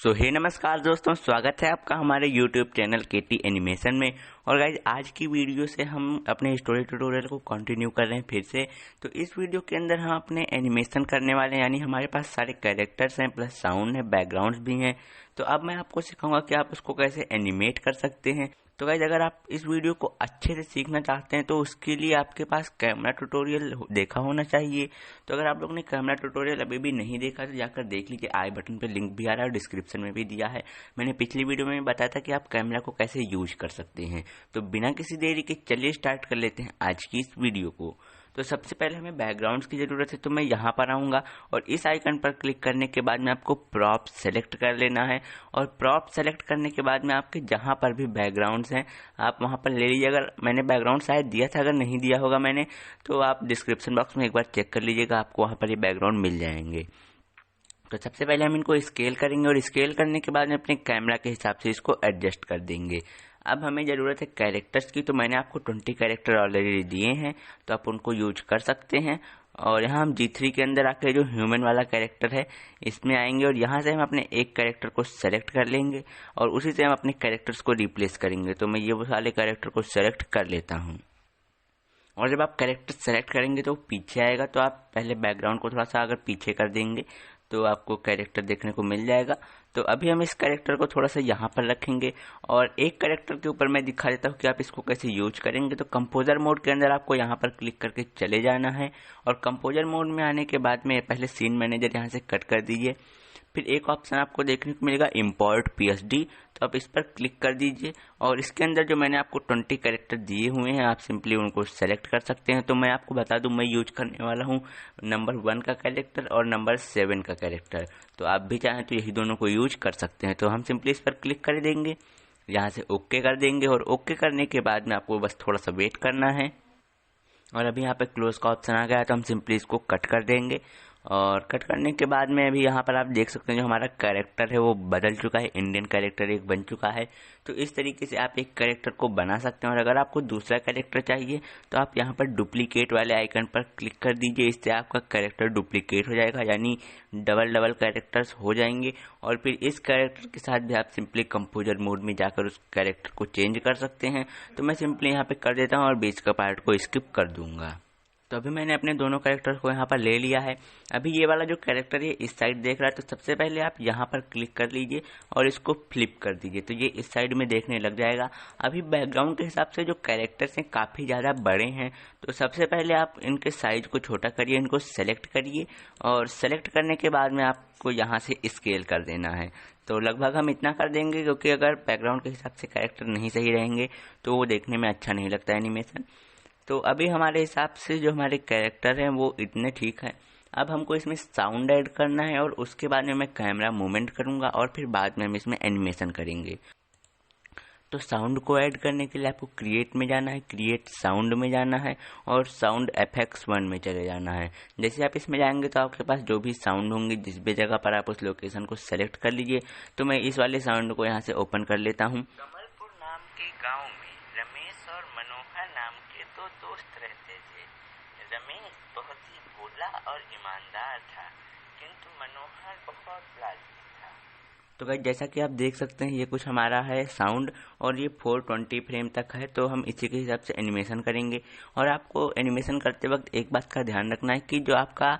सो हे नमस्कार दोस्तों, स्वागत है आपका हमारे YouTube चैनल केटी एनिमेशन में। और गाइज आज की वीडियो से हम अपने स्टोरी ट्यूटोरियल को कंटिन्यू कर रहे हैं फिर से। तो इस वीडियो के अंदर हम अपने एनिमेशन करने वाले हैं, यानी हमारे पास सारे कैरेक्टर्स हैं, प्लस साउंड है, बैकग्राउंड्स भी हैं। तो अब मैं आपको सिखाऊंगा कि आप उसको कैसे एनिमेट कर सकते हैं। तो गाइज अगर आप इस वीडियो को अच्छे से सीखना चाहते हैं तो उसके लिए आपके पास कैमरा ट्यूटोरियल देखा होना चाहिए। तो अगर आप लोगों ने कैमरा ट्यूटोरियल अभी भी नहीं देखा तो जाकर देख लीजिए, आई बटन पे लिंक भी आ रहा है और डिस्क्रिप्शन में भी दिया है। मैंने पिछली वीडियो में बताया था कि आप कैमरा को कैसे यूज कर सकते हैं। तो बिना किसी देरी के चलिए स्टार्ट कर लेते हैं आज की इस वीडियो को। तो सबसे पहले हमें बैकग्राउंड्स की जरूरत है, तो मैं यहाँ पर आऊँगा और इस आइकन पर क्लिक करने के बाद में आपको प्रॉप सेलेक्ट कर लेना है। और प्रॉप सेलेक्ट करने के बाद में आपके जहाँ पर भी बैकग्राउंड्स हैं आप वहाँ पर ले लीजिए। अगर मैंने बैकग्राउंड शायद दिया था, अगर नहीं दिया होगा मैंने तो आप डिस्क्रिप्शन बॉक्स में एक बार चेक कर लीजिएगा, आपको वहाँ पर ये बैकग्राउंड मिल जाएंगे। तो सबसे पहले हम इनको स्केल करेंगे और स्केल करने के बाद में अपने कैमरा के हिसाब से इसको एडजस्ट कर देंगे। अब हमें ज़रूरत है कैरेक्टर्स की, तो मैंने आपको 20 कैरेक्टर ऑलरेडी दिए हैं, तो आप उनको यूज कर सकते हैं। और यहाँ हम G3 के अंदर आकर जो ह्यूमन वाला कैरेक्टर है इसमें आएंगे और यहाँ से हम अपने एक कैरेक्टर को सेलेक्ट कर लेंगे और उसी से हम अपने कैरेक्टर्स को रिप्लेस करेंगे। तो मैं ये वाले कैरेक्टर को सेलेक्ट कर लेता हूँ। और जब आप कैरेक्टर सेलेक्ट करेंगे तो पीछे आएगा, तो आप पहले बैकग्राउंड को थोड़ा सा अगर पीछे कर देंगे तो आपको कैरेक्टर देखने को मिल जाएगा। तो अभी हम इस कैरेक्टर को थोड़ा सा यहाँ पर रखेंगे और एक कैरेक्टर के ऊपर मैं दिखा देता हूँ कि आप इसको कैसे यूज करेंगे। तो कंपोजर मोड के अंदर आपको यहाँ पर क्लिक करके चले जाना है और कंपोजर मोड में आने के बाद में पहले सीन मैनेजर यहाँ से कट कर दीजिए। फिर एक ऑप्शन आपको देखने को मिलेगा इम्पोर्ट PSD, तो आप इस पर क्लिक कर दीजिए और इसके अंदर जो मैंने आपको 20 कैरेक्टर दिए हुए हैं आप सिंपली उनको सेलेक्ट कर सकते हैं। तो मैं आपको बता दूं मैं यूज करने वाला हूं नंबर 1 का कैरेक्टर और नंबर 7 का कैरेक्टर। तो आप भी चाहें तो यही दोनों को यूज कर सकते हैं। तो हम सिंपली इस पर क्लिक कर देंगे, यहाँ से ओके कर देंगे और ओके करने के बाद में आपको बस थोड़ा सा वेट करना है। और अभी यहाँ पे क्लोज का ऑप्शन आ गया है, तो हम सिंपली इसको कट कर देंगे। और कट करने के बाद में अभी यहाँ पर आप देख सकते हैं जो हमारा कैरेक्टर है वो बदल चुका है, इंडियन कैरेक्टर एक बन चुका है। तो इस तरीके से आप एक कैरेक्टर को बना सकते हैं। और अगर आपको दूसरा कैरेक्टर चाहिए तो आप यहाँ पर डुप्लीकेट वाले आइकन पर क्लिक कर दीजिए, इससे आपका कैरेक्टर डुप्लीकेट हो जाएगा, यानी डबल कैरेक्टर्स हो जाएंगे। और फिर इस कैरेक्टर के साथ भी आप सिंपली कंपोजर मोड में जाकर उस कैरेक्टर को चेंज कर सकते हैं। तो मैं सिंपली यहाँ पे कर देता हूँ और बीच का पार्ट को स्किप कर दूंगा। तो अभी मैंने अपने दोनों कैरेक्टर्स को यहाँ पर ले लिया है। अभी ये वाला जो कैरेक्टर है इस साइड देख रहा है, तो सबसे पहले आप यहाँ पर क्लिक कर लीजिए और इसको फ्लिप कर दीजिए, तो ये इस साइड में देखने लग जाएगा। अभी बैकग्राउंड के हिसाब से जो कैरेक्टर्स हैं काफ़ी ज़्यादा बड़े हैं, तो सबसे पहले आप इनके साइज को छोटा करिए, इनको सेलेक्ट करिए और सेलेक्ट करने के बाद में आपको यहाँ से स्केल कर देना है। तो लगभग हम इतना कर देंगे, क्योंकि अगर बैकग्राउंड के हिसाब से कैरेक्टर नहीं सही रहेंगे तो वो देखने में अच्छा नहीं लगता एनिमेशन। तो अभी हमारे हिसाब से जो हमारे कैरेक्टर हैं वो इतने ठीक हैं। अब हमको इसमें साउंड ऐड करना है और उसके बाद में मैं कैमरा मूवमेंट करूंगा और फिर बाद में हम इसमें एनिमेशन करेंगे। तो साउंड को ऐड करने के लिए आपको क्रिएट में जाना है, क्रिएट साउंड में जाना है और साउंड FX 1 में चले जाना है। जैसे आप इसमें जाएंगे तो आपके पास जो भी साउंड होंगे जिस भी जगह पर आप उस लोकेशन को सेलेक्ट कर लीजिए। तो मैं इस वाले साउंड को यहाँ से ओपन कर लेता हूँ। कमलपुर नाम के गाँव में रमेश और मनोहर नाम के दो दोस्त रहते थे। रमेश बहुत ही भोला और ईमानदार था, किंतु मनोहर बहुत लालची था। तो गाइस जैसा कि आप देख सकते हैं ये कुछ हमारा है साउंड और ये 420 फ्रेम तक है, तो हम इसी के हिसाब से एनिमेशन करेंगे। और आपको एनिमेशन करते वक्त एक बात का ध्यान रखना है कि जो आपका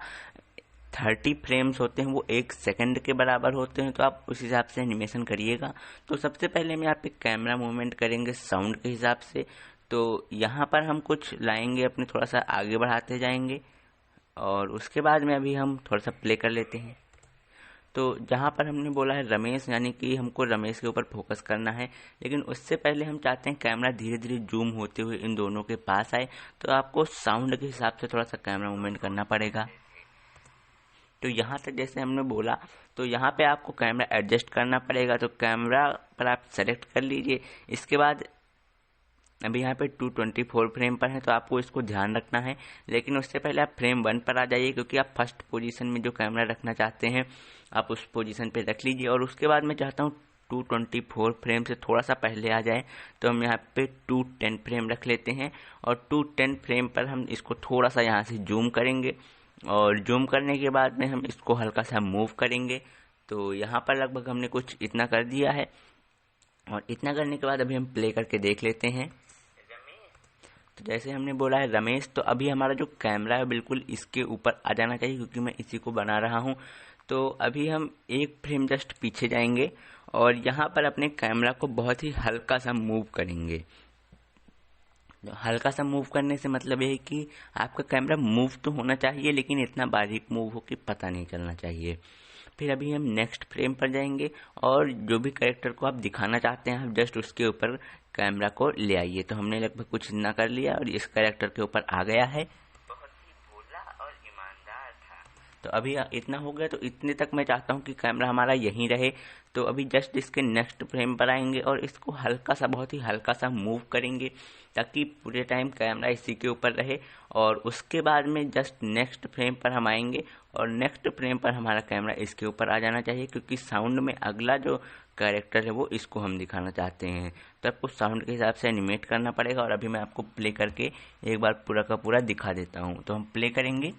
30 फ्रेम्स होते हैं वो 1 सेकंड के बराबर होते हैं, तो आप उस हिसाब से एनिमेशन करिएगा। तो सबसे पहले मैं यहाँ पे कैमरा मूवमेंट करेंगे साउंड के हिसाब से। तो यहाँ पर हम कुछ लाएंगे अपने, थोड़ा सा आगे बढ़ाते जाएंगे और उसके बाद में अभी हम थोड़ा सा प्ले कर लेते हैं। तो जहाँ पर हमने बोला है रमेश, यानी कि हमको रमेश के ऊपर फोकस करना है, लेकिन उससे पहले हम चाहते हैं कैमरा धीरे धीरे जूम होते हुए इन दोनों के पास आए, तो आपको साउंड के हिसाब से थोड़ा सा कैमरा मूवमेंट करना पड़ेगा। तो यहाँ तक जैसे हमने बोला, तो यहाँ पे आपको कैमरा एडजस्ट करना पड़ेगा। तो कैमरा पर आप सेलेक्ट कर लीजिए। इसके बाद अभी यहाँ पे 224 फ्रेम पर है, तो आपको इसको ध्यान रखना है। लेकिन उससे पहले आप फ्रेम 1 पर आ जाइए, क्योंकि आप फर्स्ट पोजीशन में जो कैमरा रखना चाहते हैं आप उस पोजीशन पे रख लीजिए। और उसके बाद मैं चाहता हूँ 224 फ्रेम से थोड़ा सा पहले आ जाए, तो हम यहाँ पे 210 फ्रेम रख लेते हैं। और 210 फ्रेम पर हम इसको थोड़ा सा यहाँ से जूम करेंगे और जूम करने के बाद में हम इसको हल्का सा मूव करेंगे। तो यहाँ पर लगभग हमने कुछ इतना कर दिया है, और इतना करने के बाद अभी हम प्ले करके देख लेते हैं। तो जैसे हमने बोला है रमेश, तो अभी हमारा जो कैमरा है बिल्कुल इसके ऊपर आ जाना चाहिए, क्योंकि मैं इसी को बना रहा हूँ। तो अभी हम एक फ्रेम जस्ट पीछे जाएंगे और यहाँ पर अपने कैमरा को बहुत ही हल्का सा मूव करेंगे। हल्का सा मूव करने से मतलब ये है कि आपका कैमरा मूव तो होना चाहिए, लेकिन इतना बारीक मूव हो कि पता नहीं चलना चाहिए। फिर अभी हम नेक्स्ट फ्रेम पर जाएंगे और जो भी कैरेक्टर को आप दिखाना चाहते हैं, आप जस्ट उसके ऊपर कैमरा को ले आइए। तो हमने लगभग कुछ इतना कर लिया और इस कैरेक्टर के ऊपर आ गया है। बहुत ही भोला और ईमानदार था। तो अभी इतना हो गया, तो इतने तक मैं चाहता हूँ कि कैमरा हमारा यहीं रहे। तो अभी जस्ट इसके नेक्स्ट फ्रेम पर आएंगे और इसको हल्का सा, बहुत ही हल्का सा मूव करेंगे, ताकि पूरे टाइम कैमरा इसी के ऊपर रहे। और उसके बाद में जस्ट नेक्स्ट फ्रेम पर हम आएंगे और नेक्स्ट फ्रेम पर हमारा कैमरा इसके ऊपर आ जाना चाहिए, क्योंकि साउंड में अगला जो कैरेक्टर है वो इसको हम दिखाना चाहते हैं। तो आपको साउंड के हिसाब से एनिमेट करना पड़ेगा। और अभी मैं आपको प्ले करके एक बार पूरा का पूरा दिखा देता हूँ। तो हम प्ले करेंगे।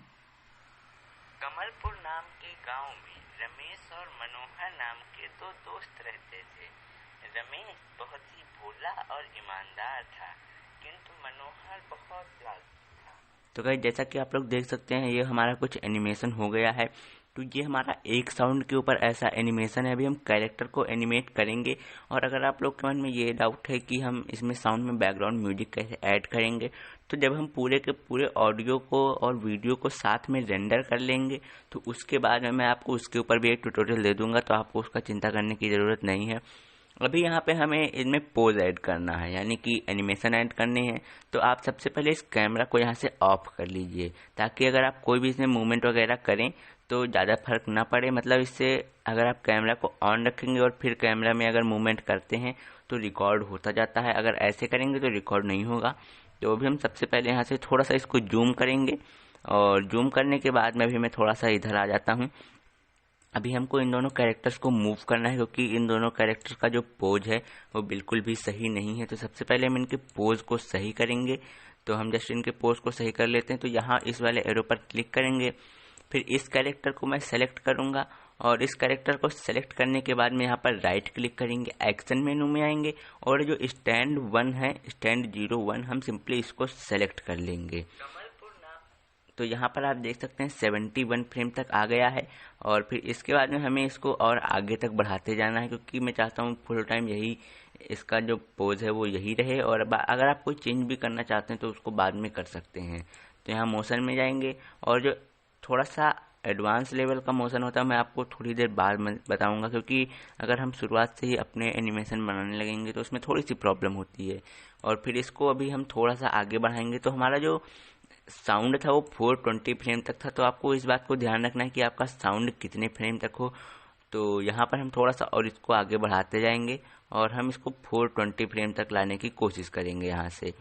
कमलपुर नाम के गांव में रमेश और मनोहर नाम के दो दोस्त रहते थे। रमेश बहुत ही भोला और ईमानदार था, किंतु मनोहर बहुत लालची था। तो गाइस, जैसा कि आप लोग देख सकते हैं, ये हमारा कुछ एनिमेशन हो गया है। तो ये हमारा एक साउंड के ऊपर ऐसा एनिमेशन है। अभी हम कैरेक्टर को एनिमेट करेंगे। और अगर आप लोग के मन में ये डाउट है कि हम इसमें साउंड में बैकग्राउंड म्यूजिक कैसे ऐड करेंगे, तो जब हम पूरे के पूरे ऑडियो को और वीडियो को साथ में रेंडर कर लेंगे, तो उसके बाद में मैं आपको उसके ऊपर भी एक ट्यूटोरियल दे दूंगा। तो आपको उसका चिंता करने की ज़रूरत नहीं है। अभी यहाँ पे हमें इनमें पोज ऐड करना है, यानी कि एनिमेशन ऐड करने हैं। तो आप सबसे पहले इस कैमरा को यहाँ से ऑफ कर लीजिए, ताकि अगर आप कोई भी इसमें मूवमेंट वगैरह करें तो ज़्यादा फर्क ना पड़े। मतलब इससे अगर आप कैमरा को ऑन रखेंगे और फिर कैमरा में अगर मूवमेंट करते हैं तो रिकॉर्ड होता जाता है, अगर ऐसे करेंगे तो रिकॉर्ड नहीं होगा। तो अभी हम सबसे पहले यहाँ से थोड़ा सा इसको जूम करेंगे, और जूम करने के बाद में अभी मैं थोड़ा सा इधर आ जाता हूँ। अभी हमको इन दोनों कैरेक्टर्स को मूव करना है, क्योंकि इन दोनों कैरेक्टर्स का जो पोज है वो बिल्कुल भी सही नहीं है। तो सबसे पहले हम इनके पोज को सही करेंगे। तो हम जस्ट इनके पोज को सही कर लेते हैं। तो यहाँ इस वाले एरो पर क्लिक करेंगे, फिर इस कैरेक्टर को मैं सेलेक्ट करूंगा, और इस कैरेक्टर को सेलेक्ट करने के बाद में यहाँ पर राइट क्लिक करेंगे, एक्शन मेनू में आएंगे, और जो स्टैंड 1 है, स्टैंड 01, हम सिंपली इसको सेलेक्ट कर लेंगे। तो यहाँ पर आप देख सकते हैं 71 फ्रेम तक आ गया है। और फिर इसके बाद में हमें इसको और आगे तक बढ़ाते जाना है, क्योंकि मैं चाहता हूँ फुल टाइम यही इसका जो पोज है वो यही रहे। और अगर आप कोई चेंज भी करना चाहते हैं तो उसको बाद में कर सकते हैं। तो यहाँ मोशन में जाएंगे, और जो थोड़ा सा एडवांस लेवल का मोशन होता है मैं आपको थोड़ी देर बाद में बताऊंगा, क्योंकि अगर हम शुरुआत से ही अपने एनिमेशन बनाने लगेंगे तो उसमें थोड़ी सी प्रॉब्लम होती है। और फिर इसको अभी हम थोड़ा सा आगे बढ़ाएंगे। तो हमारा जो साउंड था वो 420 फ्रेम तक था। तो आपको इस बात को ध्यान रखना है कि आपका साउंड कितने फ्रेम तक हो। तो यहाँ पर हम थोड़ा सा और इसको आगे बढ़ाते जाएंगे, और हम इसको 420 फ्रेम तक लाने की कोशिश करेंगे यहाँ से।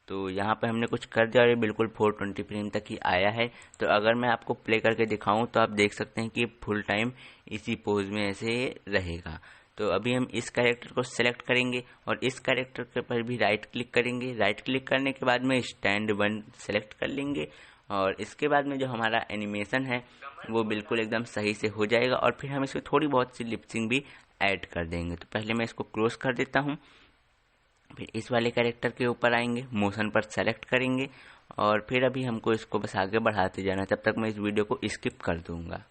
तो यहाँ पे हमने कुछ कर दिया और ये बिल्कुल 420 फ्रेम तक ही आया है। तो अगर मैं आपको प्ले करके दिखाऊं तो आप देख सकते हैं कि फुल टाइम इसी पोज में ऐसे रहेगा। तो अभी हम इस कैरेक्टर को सेलेक्ट करेंगे और इस कैरेक्टर के पर भी राइट क्लिक करेंगे। राइट क्लिक करने के बाद में स्टैंड 1 सेलेक्ट कर लेंगे, और इसके बाद में जो हमारा एनिमेशन है वो बिल्कुल एकदम सही से हो जाएगा। और फिर हम इसमें थोड़ी बहुत सी लिपसिंग भी ऐड कर देंगे। तो पहले मैं इसको क्लोज कर देता हूँ, फिर इस वाले कैरेक्टर के ऊपर आएंगे, मोशन पर सेलेक्ट करेंगे, और फिर अभी हमको इसको बस आगे बढ़ाते जाना। तब तक मैं इस वीडियो को स्किप कर दूंगा।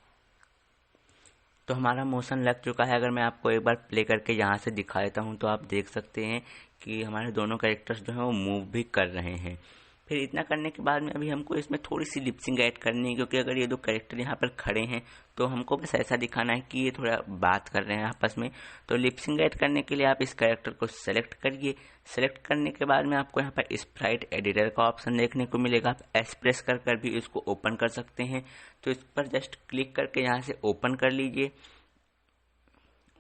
तो हमारा मोशन लग चुका है। अगर मैं आपको एक बार प्ले करके यहाँ से दिखा देता हूँ तो आप देख सकते हैं कि हमारे दोनों कैरेक्टर्स जो हैं वो मूव भी कर रहे हैं। फिर इतना करने के बाद में अभी हमको इसमें थोड़ी सी लिपसिंग ऐड करनी है, क्योंकि अगर ये दो कैरेक्टर यहाँ पर खड़े हैं तो हमको बस ऐसा दिखाना है कि ये थोड़ा बात कर रहे हैं आपस में। तो लिपसिंग ऐड करने के लिए आप इस कैरेक्टर को सेलेक्ट करिए। सेलेक्ट करने के बाद में आपको यहाँ पर स्प्राइट एडिटर का ऑप्शन देखने को मिलेगा। आप एस प्रेस कर भी इसको ओपन कर सकते हैं। तो इस पर जस्ट क्लिक करके यहाँ से ओपन कर लीजिए,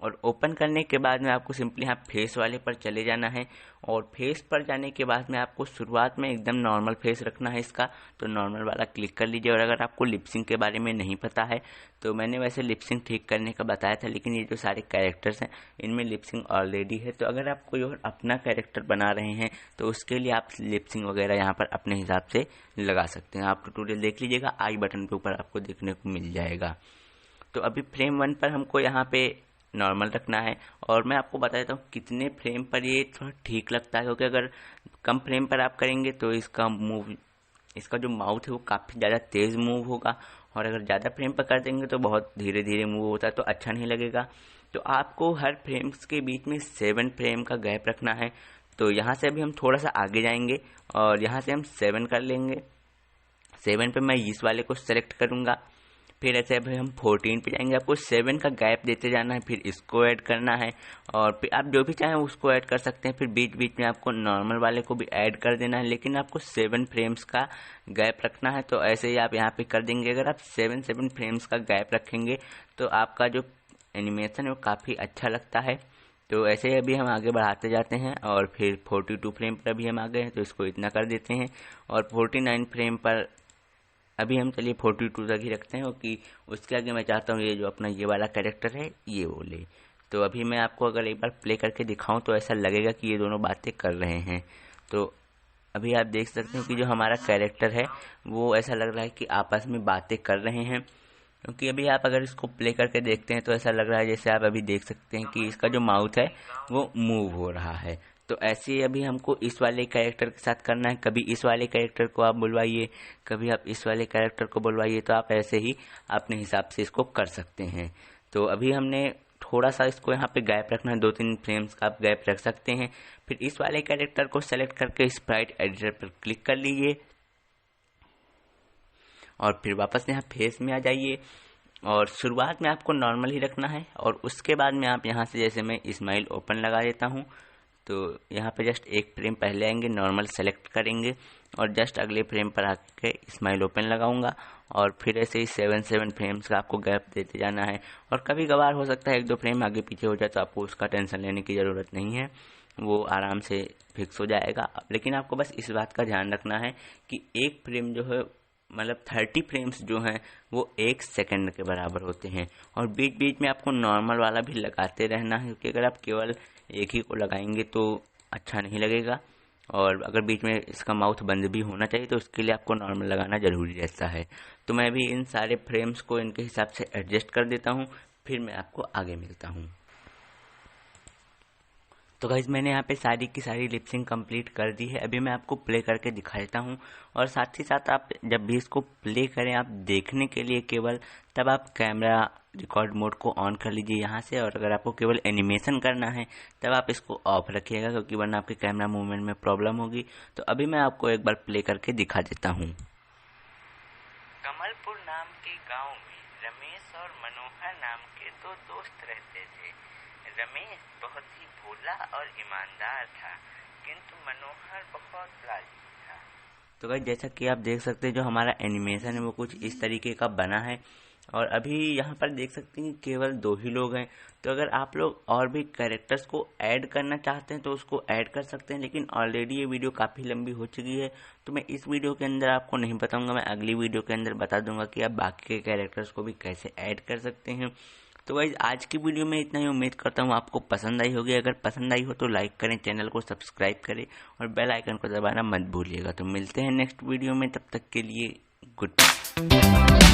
और ओपन करने के बाद में आपको सिंपली यहाँ फेस वाले पर चले जाना है। और फेस पर जाने के बाद में आपको शुरुआत में एकदम नॉर्मल फेस रखना है इसका। तो नॉर्मल वाला क्लिक कर लीजिए। और अगर आपको लिपसिंग के बारे में नहीं पता है तो मैंने वैसे लिपसिंग ठीक करने का बताया था, लेकिन ये जो सारे कैरेक्टर्स हैं इनमें लिपसिंग ऑलरेडी है। तो अगर आप कोई और अपना कैरेक्टर बना रहे हैं तो उसके लिए आप लिपसिंग वगैरह यहाँ पर अपने हिसाब से लगा सकते हैं। आप ट्यूटोरियल देख लीजिएगा, आई बटन के ऊपर आपको देखने को मिल जाएगा। तो अभी फ्रेम 1 पर हमको यहाँ पे नॉर्मल रखना है। और मैं आपको बता देता हूँ कितने फ्रेम पर ये थोड़ा ठीक लगता है, क्योंकि अगर कम फ्रेम पर आप करेंगे तो इसका जो माउथ है वो काफ़ी ज़्यादा तेज़ मूव होगा, और अगर ज़्यादा फ्रेम पर कर देंगे तो बहुत धीरे धीरे मूव होता है, तो अच्छा नहीं लगेगा। तो आपको हर फ्रेम्स के बीच में 7 फ्रेम का गैप रखना है। तो यहाँ से अभी हम थोड़ा सा आगे जाएंगे और यहाँ से हम 7 कर लेंगे। 7 पे मैं इस वाले को सेलेक्ट करूँगा, फिर ऐसे अभी हम 14 पे जाएंगे। आपको 7 का गैप देते जाना है, फिर इसको ऐड करना है, और फिर आप जो भी चाहें उसको ऐड कर सकते हैं। फिर बीच बीच में आपको नॉर्मल वाले को भी ऐड कर देना है, लेकिन आपको 7 फ्रेम्स का गैप रखना है। तो ऐसे ही आप यहाँ पे कर देंगे। अगर आप 7 फ्रेम्स का गैप रखेंगे तो आपका जो एनिमेशन है वो काफ़ी अच्छा लगता है। तो ऐसे ही अभी हम आगे बढ़ाते जाते हैं, और फिर 42 फ्रेम पर अभी हम आ गए हैं, तो इसको इतना कर देते हैं। और 49 फ्रेम पर अभी हम चलिए 42 तक ही रखते हैं, क्योंकि उसके आगे मैं चाहता हूँ ये जो अपना ये वाला कैरेक्टर है ये बोले। तो अभी मैं आपको अगर एक बार प्ले करके दिखाऊं तो ऐसा लगेगा कि ये दोनों बातें कर रहे हैं। तो अभी आप देख सकते हैं कि जो हमारा कैरेक्टर है वो ऐसा लग रहा है कि आपस में बातें कर रहे हैं, क्योंकि अभी आप अगर इसको प्ले करके देखते हैं तो ऐसा लग रहा है जैसे आप अभी देख सकते हैं कि इसका जो माउथ है वो मूव हो रहा है। तो ऐसे ही अभी हमको इस वाले कैरेक्टर के साथ करना है। कभी इस वाले कैरेक्टर को आप बुलवाइए, कभी आप इस वाले कैरेक्टर को बुलवाइए। तो आप ऐसे ही अपने हिसाब से इसको कर सकते हैं। तो अभी हमने थोड़ा सा इसको यहाँ पे गैप रखना है, 2-3 फ्रेम्स का आप गैप रख सकते हैं। फिर इस वाले कैरेक्टर को सेलेक्ट करके स्प्राइट एडिटर पर क्लिक कर लीजिए, और फिर वापस यहाँ फेस में आ जाइए, और शुरुआत में आपको नॉर्मल ही रखना है। और उसके बाद में आप यहाँ से, जैसे मैं स्माइल ओपन लगा देता हूँ, तो यहाँ पे जस्ट एक फ्रेम पहले आएंगे, नॉर्मल सेलेक्ट करेंगे, और जस्ट अगले फ्रेम पर आके स्माइल ओपन लगाऊंगा। और फिर ऐसे ही 7 फ्रेम्स का आपको गैप देते जाना है। और कभी कभार हो सकता है 1-2 फ्रेम आगे पीछे हो जाए, तो आपको उसका टेंशन लेने की ज़रूरत नहीं है, वो आराम से फिक्स हो जाएगा। लेकिन आपको बस इस बात का ध्यान रखना है कि एक फ्रेम जो है, मतलब 30 फ्रेम्स जो हैं वो 1 सेकंड के बराबर होते हैं। और बीच बीच में आपको नॉर्मल वाला भी लगाते रहना है, क्योंकि अगर आप केवल एक ही को लगाएंगे तो अच्छा नहीं लगेगा। और अगर बीच में इसका माउथ बंद भी होना चाहिए तो उसके लिए आपको नॉर्मल लगाना ज़रूरी रहता है। तो मैं भी इन सारे फ्रेम्स को इनके हिसाब से एडजस्ट कर देता हूँ, फिर मैं आपको आगे मिलता हूँ। तो गाइज मैंने यहाँ पे सारी की सारी लिपसिंग कंप्लीट कर दी है। अभी मैं आपको प्ले करके दिखा देता हूँ, और साथ ही साथ आप जब भी इसको प्ले करें, आप देखने के लिए केवल तब आप कैमरा रिकॉर्ड मोड को ऑन कर लीजिए यहाँ से। और अगर आपको केवल एनिमेशन करना है तब आप इसको ऑफ रखिएगा, क्योंकि वरना आपके कैमरा मूवमेंट में प्रॉब्लम होगी। तो अभी मैं आपको एक बार प्ले करके दिखा देता हूँ। कमलपुर नाम के गाँव में रमेश और मनोहर नाम के 2 दोस्त रहते थे। रमेश बहुत ही भोला और ईमानदार था, किंतु मनोहर बहुत लालची था। तो भाई जैसा कि आप देख सकते हैं जो हमारा एनिमेशन है वो कुछ इस तरीके का बना है। और अभी यहाँ पर देख सकते हैं कि केवल 2 ही लोग हैं। तो अगर आप लोग और भी कैरेक्टर्स को ऐड करना चाहते हैं तो उसको ऐड कर सकते हैं, लेकिन ऑलरेडी ये वीडियो काफ़ी लंबी हो चुकी है, तो मैं इस वीडियो के अंदर आपको नहीं बताऊंगा। मैं अगली वीडियो के अंदर बता दूंगा कि आप बाकी के कैरेक्टर्स को भी कैसे ऐड कर सकते हैं। तो गाइस आज की वीडियो में इतना ही। उम्मीद करता हूँ आपको पसंद आई होगी। अगर पसंद आई हो तो लाइक करें, चैनल को सब्सक्राइब करें, और बेल आइकन को दबाना मत भूलिएगा। तो मिलते हैं नेक्स्ट वीडियो में, तब तक के लिए गुड बाय।